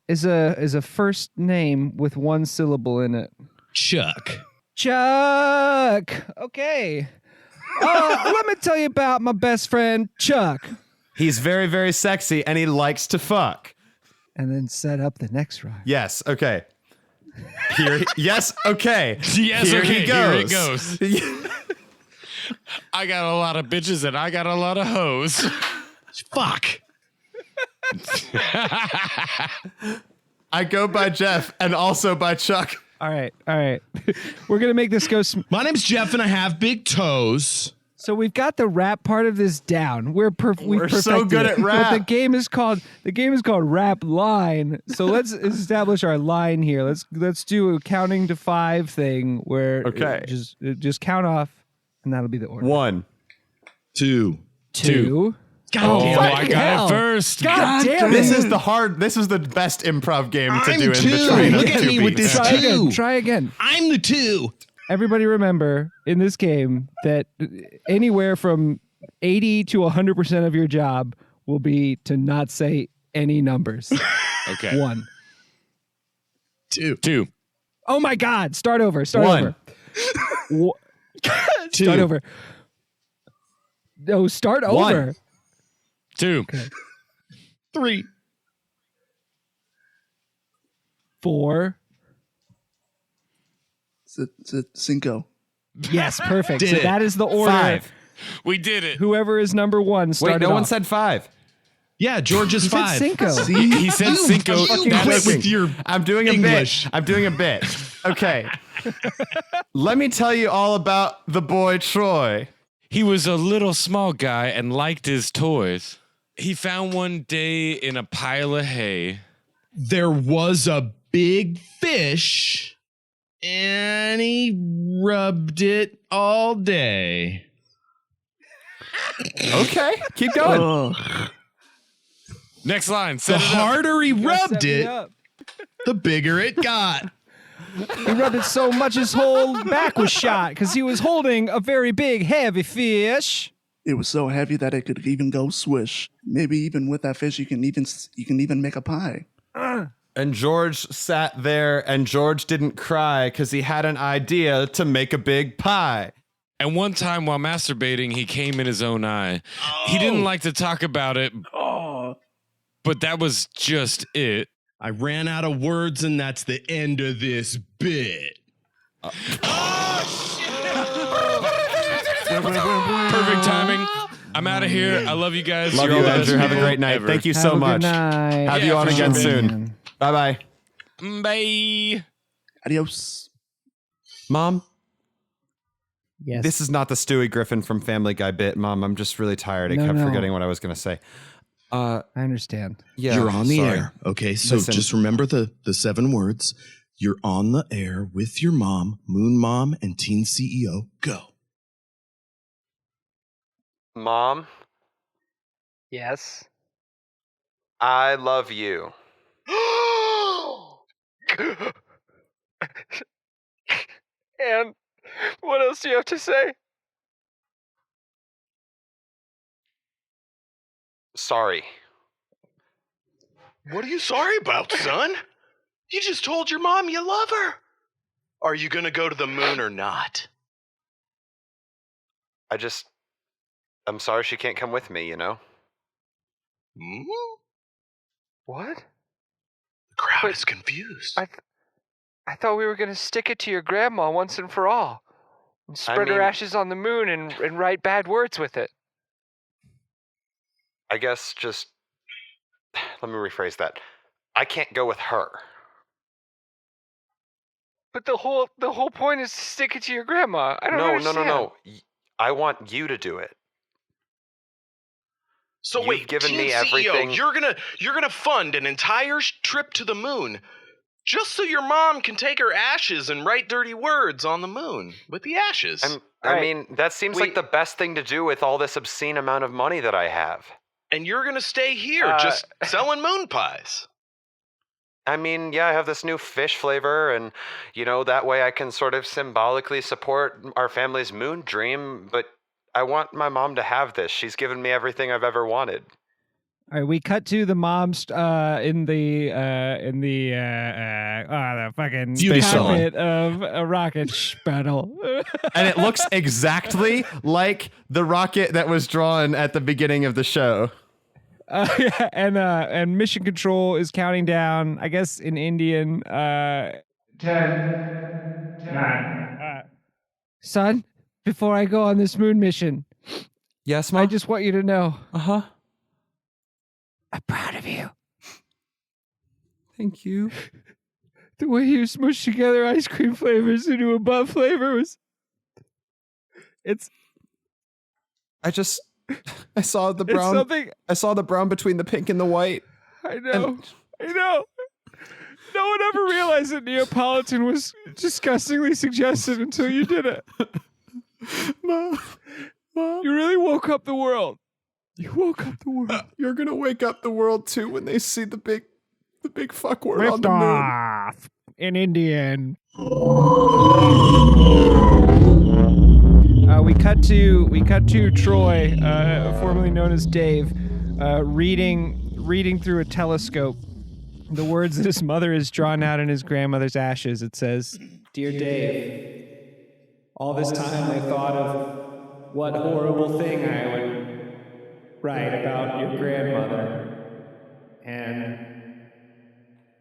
is a first name with one syllable in it." Chuck. Chuck. Okay. Let me tell you about my best friend Chuck. He's very, very sexy and he likes to fuck. And then set up the next rhyme. Yes, okay. Yes, okay. Yes, Here okay, he here it goes. goes. I got a lot of bitches and I got a lot of hoes. Fuck. I go by Jeff and also by Chuck. All right. We're going to make this go. My name's Jeff and I have big toes. So we've got the rap part of this down. We're so good at rap. But the game is called Rap Line. So let's establish our line here. Let's do a counting to 5 thing where just count off, and that'll be the order. 1, 2. 2. God damn it. I got it first. God damn it. This is the best improv game to I'm do in 2. between. Look at me with this Try 2. again. Try again. I'm the 2. Everybody remember in this game that anywhere from 80 to 100% of your job will be to not say any numbers. Okay. 1. 2. Oh my God. Start over. Start 1. over. Start over. No, start 1. over. 2. 3. 4. Cinco. Yes, perfect. Did So it. that is the order. 5. We did it. Whoever is number 1 started Wait, no one off. said 5. Yeah, George is He said 5. Cinco. He said Cinco. You That's- quit with your I'm doing a English. bit. I'm doing a bit. Okay. Let me tell you all about the boy Troy. He was a little small guy and liked his toys. He found one day in a pile of hay. There was a big fish, and he rubbed it all day. Okay, keep going. Oh, Next line. The Set it up. harder he Set rubbed me it, up. the bigger it got. He rubbed it so much his whole back was shot because he was holding a very big, heavy fish. it was so heavy that it could even go swish. Maybe even with that fish, you can even make a pie. And George sat there, and George didn't cry because he had an idea to make a big pie. And one time while masturbating, he came in his own eye. He didn't like to talk about it, but that was just it. I ran out of words, and that's the end of this bit. Perfect timing. I'm out of here. I love you guys. Love You're you, all the best Andrew. Have a people great night. ever. Thank you Have so a much. Good night. Have Yeah, you on for again sure, soon. Bye-bye. Bye. Adios. Mom, Yes. this is not the Stewie Griffin from Family Guy bit. Mom, I'm just really tired. I No, kept no. forgetting what I was going to say. I understand. Yeah, You're on the sorry. air. Okay, so Listen. just remember the 7 words. You're on the air with your mom, Moon Mom, and Teen CEO. Go. Mom, Yes. I love you. And what else do you have to say? Sorry. What are you sorry about, son? You just told your mom you love her. Are you gonna go to the moon or not? I'm sorry she can't come with me, you know? Hmm? What? The crowd But is confused. I thought we were going to stick it to your grandma once and for all. And spread her ashes on the moon and write bad words with it. I guess just... Let me rephrase that. I can't go with her. But the whole point is to stick it to your grandma. I don't understand. No. I want you to do it. So You've wait, given Teen me CEO, everything. you're gonna fund an entire trip to the moon just so your mom can take her ashes and write dirty words on the moon with the ashes. I mean, that seems like the best thing to do with all this obscene amount of money that I have. And you're gonna stay here just selling moon pies. I mean, yeah, I have this new fish flavor, and, that way I can sort of symbolically support our family's moon dream, but I want my mom to have this. She's given me everything I've ever wanted. All right, we cut to the mom's in the fucking Beauty salon. cockpit of a rocket shuttle. And it looks exactly like the rocket that was drawn at the beginning of the show. And mission control is counting down, I guess in Indian. 10, 9. Son, before I go on this moon mission, Yes, Mom? I just want you to know Uh-huh. I'm proud of you. Thank you. The way you smushed together ice cream flavors into a butt flavor was... I saw the It's brown. something. I saw the brown between the pink and the white. I know. No one ever realized that Neapolitan was disgustingly suggestive until you did it. Mom, You really woke up the world. You woke up the world. you're gonna wake up the world too when they see the big fuck word on the moon. Liftoff in Indian. We cut to Troy, formerly known as Dave, reading through a telescope the words that his mother has drawn out in his grandmother's ashes. It says, "Dear Dave, all this time I thought of what horrible thing I would write about your grandmother, and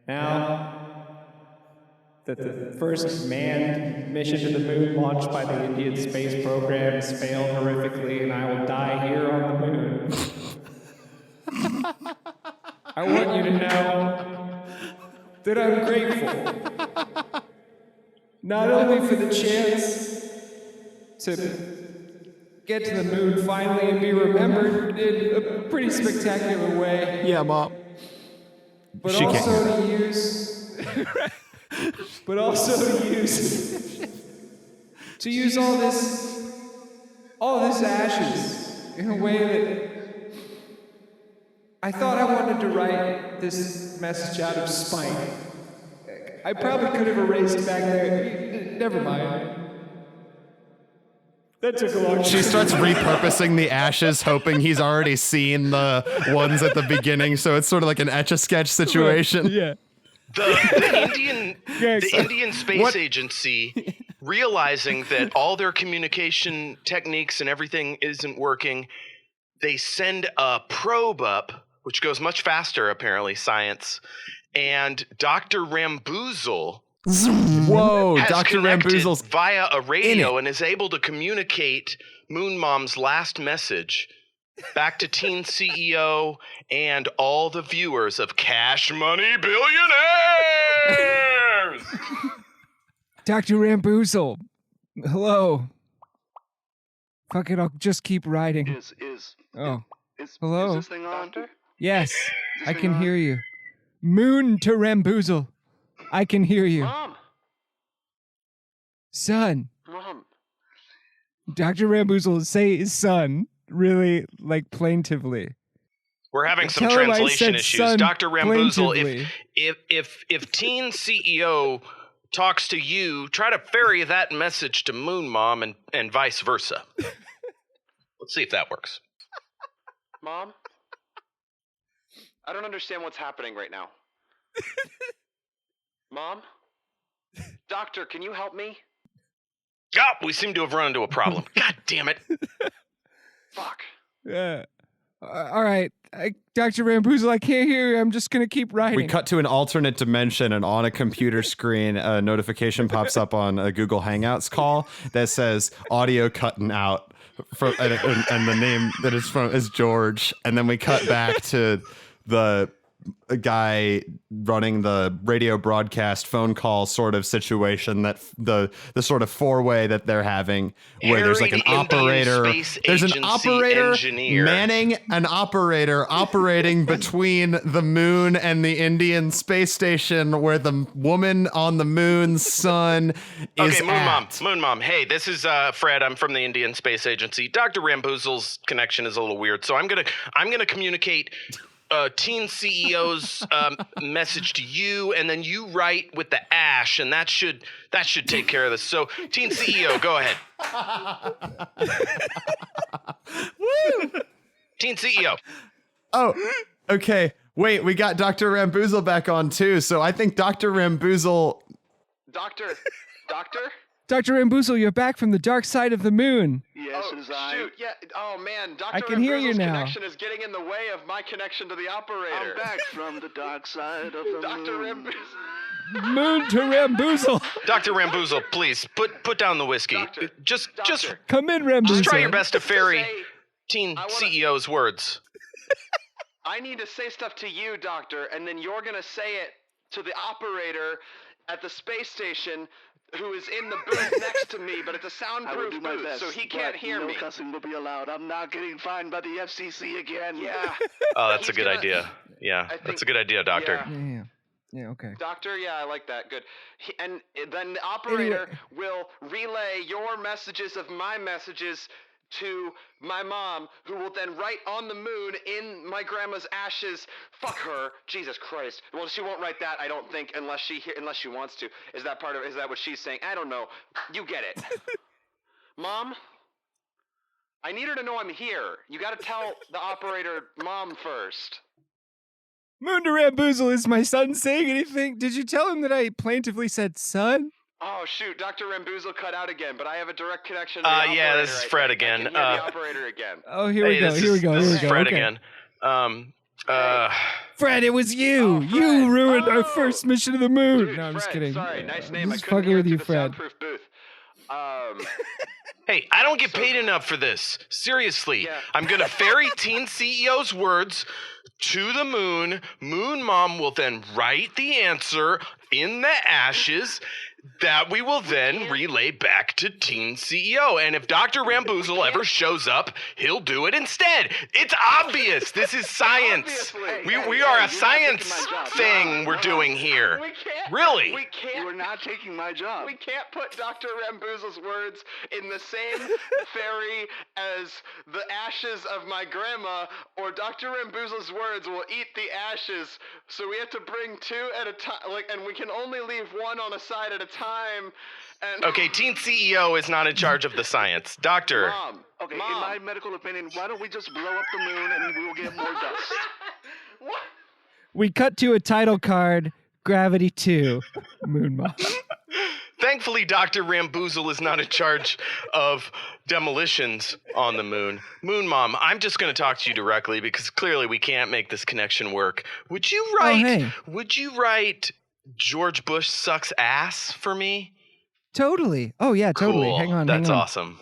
now that the first manned mission to the moon launched by the Indian space program has failed horrifically, and I will die here on the moon. I want you to know that I'm grateful, not only for the chance to get to the moon finally and be remembered in a pretty spectacular way, Yeah, Mom. but She can't also to use, all this ashes in a way that I thought I wanted to write this message out of spite. I probably could have erased back there. Never mind. That took a long time. She starts repurposing the ashes, hoping he's already seen the ones at the beginning, so it's sort of like an Etch-a-Sketch situation. Yeah. The Indian Space Agency, realizing that all their communication techniques and everything isn't working, they send a probe up, which goes much faster, apparently, science, and Dr. Ramboozle Whoa, has Dr. connected Ramboozle's via a radio and is able to communicate Moon Mom's last message back to Teen CEO and all the viewers of Cash Money Billionaires. Dr. Ramboozle. Hello. Fuck it, I'll just keep writing. Hello. Is this thing on? Yes, I can hear you. Moon to Ramboozle. I can hear you. Mom. Son. Mom. Dr. Ramboozle, say son, really, like, plaintively. We're having some Tell him I translation said issues. son Dr. Ramboozle, plaintively. if Teen CEO talks to you, try to ferry that message to Moon Mom and vice versa. Let's see if that works. Mom? I don't understand what's happening right now. Mom? Doctor, can you help me? Oh, we seem to have run into a problem. God damn it. Fuck. Yeah. All right. Dr. Ramboozle, I can't hear you. I'm just going to keep writing. We cut to an alternate dimension, and on a computer screen, a notification pops up on a Google Hangouts call that says audio cutting out, and the name that is from is George. And then we cut back to the guy running the radio broadcast phone call sort of situation, that the sort of four-way that they're having, where there's like an operator, there's an operator manning an operator operating between the moon and the Indian space station, where the woman on the moon's son is Moon Mom. Hey, this is Fred. I'm from the Indian Space Agency. Dr. Ramboozle's connection is a little weird, so I'm gonna communicate Teen CEO's message to you, and then you write with the ash, and that should take care of this. So, Teen CEO, go ahead. Woo! Teen CEO. Oh, okay. Wait, we got Dr. Ramboozle back on too. So I think Dr. Ramboozle. Doctor? Dr. Ramboozle, you're back from the dark side of the moon. Yes, shoot. Yeah. Oh, man. Dr. I can hear you now. Connection is getting in the way of my connection to the operator. I'm back from the dark side of the Dr. moon. Moon to Ramboozle. Dr. Ramboozle, please put down the whiskey. Doctor, Just come in, Ramboozle. Just try your best to ferry Teen CEO's words. I need to say stuff to you, Doctor, and then you're gonna say it to the operator at the space station who is in the booth next to me, but it's a soundproof booth, so he can't hear me. No cussing will be allowed. I'm not getting fined by the FCC again. Yeah. Oh, that's a good idea. Yeah, that's a good idea, Doctor. Yeah, okay. Doctor, yeah, I like that. Good. And then the operator will relay your messages of my messages to my mom, who will then write on the moon in my grandma's ashes. Fuck her, Jesus Christ. Well, she won't write that, I don't think, unless she wants to. Is that what she's saying? I don't know. You get it. Mom, I need her to know I'm here. You got to tell the operator, Mom, first. Moon to Ramboozle, is my son saying anything? Did you tell him that I plaintively said son? Oh, shoot, Dr. Ramboozle cut out again, but I have a direct connection to the operator. Yeah, this is Fred again. I can hear the operator again. Oh, here we go. This is Fred again. Fred, it was you. You ruined our first mission to the moon. Dude, no, I'm Fred, just kidding. Sorry, nice name. Just I couldn't fucking hear with it you, through the Fred. soundproof booth. Hey, I don't get paid enough for this. Seriously. Yeah. I'm going to ferry Teen CEO's words to the moon. Moon Mom will then write the answer in the ashes that we will then relay back to Teen CEO. And if Dr. Ramboozle ever shows up, he'll do it instead. It's obvious. This is science. We are a science thing we're doing here. We can't. Really? We can't. You are not taking my job. We can't put Dr. Ramboozle's words in the same ferry as the ashes of my grandma, or Dr. Ramboozle's words will eat the ashes. So we have to bring two at a time, and we can only leave one on a side at a time. And Okay, Teen CEO is not in charge of the science. Doctor. Mom. Okay, Mom. in my medical opinion, why don't we just blow up the moon and we will get more dust? What? We cut to a title card, Gravity 2, Moon Mom. Thankfully, Dr. Ramboozle is not in charge of demolitions on the moon. Moon Mom, I'm just going to talk to you directly because clearly we can't make this connection work. Would you write George Bush sucks ass for me? Totally. Oh, yeah, totally. Cool. Hang on. That's awesome.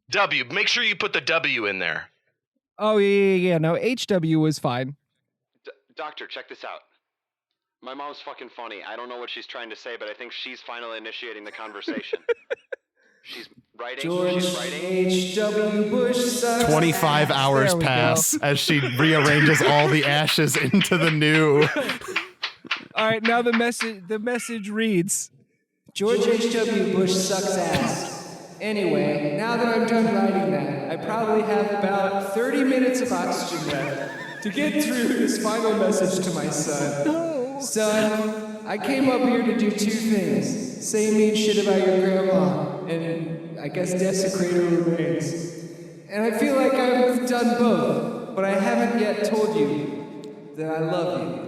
W. Make sure you put the W in there. Oh, yeah. No, HW was fine. Doctor, check this out. My mom's fucking funny. I don't know what she's trying to say, but I think she's finally initiating the conversation. She's writing. She's writing. H.W. Bush sucks 25 hours pass as she rearranges all the ashes into the new. All right, now the message reads, George H.W. Bush sucks ass. Anyway, now that I'm done writing that, I probably have about 30 minutes of oxygen left to get through this final message to my son. Son, I came up here to do two things. Say mean shit about your grandma, and I guess desecrate her remains. And I feel like I've done both, but I haven't yet told you that I love you.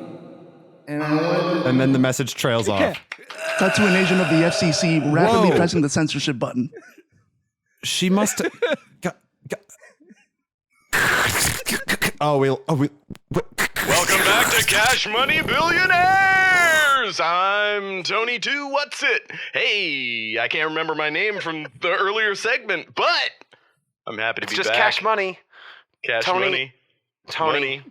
And then the message trails off. Cut to an agent of the FCC rapidly pressing the censorship button. She must. Welcome back to Cash Money Billionaires! I'm Tony 2 What's It? Hey, I can't remember my name from the earlier segment, but I'm happy to be Just back. Cash Money. Cash Tony. Money.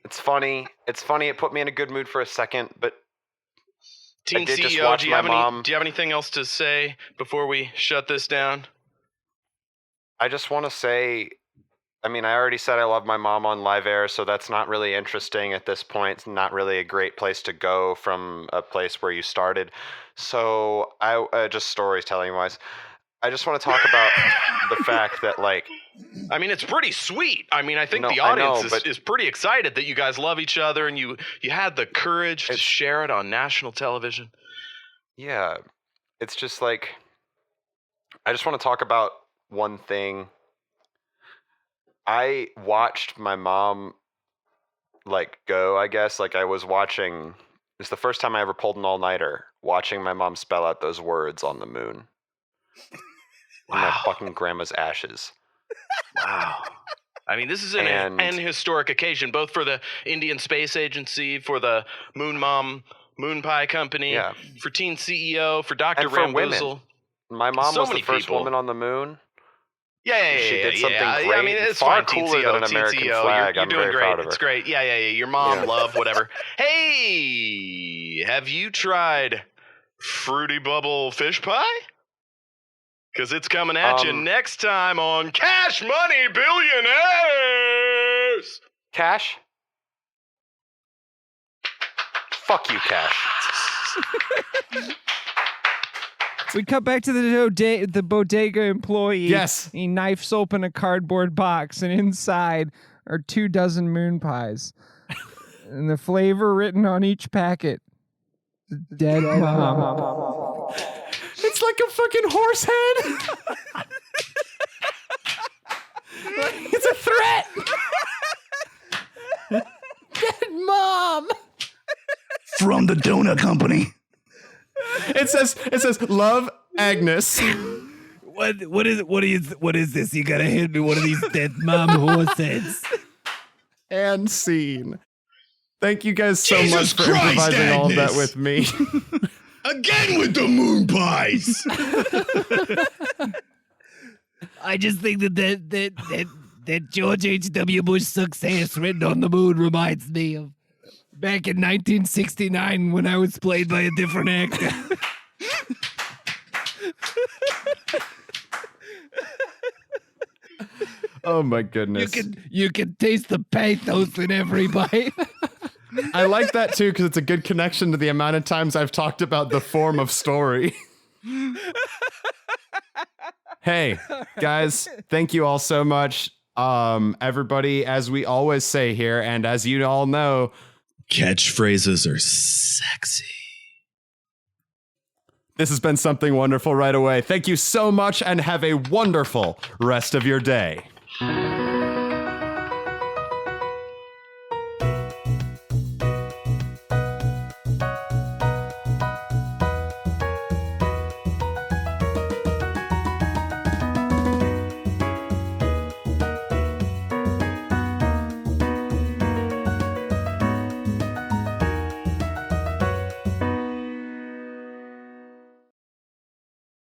It's funny. It put me in a good mood for a second, but Teen I did just CEO, watch do you my have mom. do you have anything else to say before we shut this down? I just want to say, I already said I love my mom on live air, so that's not really interesting at this point. It's not really a great place to go from a place where you started. So I just storytelling wise, I just want to talk about the fact that it's pretty sweet. I think No, the I know, audience but- is pretty excited that you guys love each other and you had the courage to share it on national television. Yeah, it's just I just want to talk about one thing. I watched my mom go, I guess. I was watching, it's the first time I ever pulled an all-nighter, watching my mom spell out those words on the moon. In my fucking grandma's ashes. Wow. This is an historic occasion, both for the Indian Space Agency, for the Moon Mom, Moon Pie Company, for Teen CEO, for Dr. And for Ramboozle. women. My mom So was the many first people. woman on the moon. She did something great. I mean, it's far fine. cooler TCO, than an American TCO, flag. You're I'm doing very great. proud of her. It's great. Yeah. Your mom, Yeah. love, whatever. Hey, have you tried Fruity Bubble fish pie? Because it's coming at you next time on Cash Money Billionaires. Cash? Fuck you, Cash. We cut back to the bodega employee. Yes. He knifes open a cardboard box, and inside are 24 moon pies. And the flavor written on each packet. Dead mom. It's like a fucking horse head. It's a threat. Dead mom. From the donut company. It says love Agnes. What is this? You gotta hand me one of these dead mom horses. And scene. Thank you guys so Jesus much for Christ, improvising all of that Agnes. with me. Again with the moon pies. I just think that George H.W. Bush success written on the moon reminds me of back in 1969 when I was played by a different actor. Oh my goodness. You can taste the pathos in every bite. I like that too because it's a good connection to the amount of times I've talked about the form of story. Hey, guys, thank you all so much. Everybody, as we always say here, and as you all know, Catchphrases are sexy. this has been Something Wonderful Right Away. Thank you so much and have a wonderful rest of your day.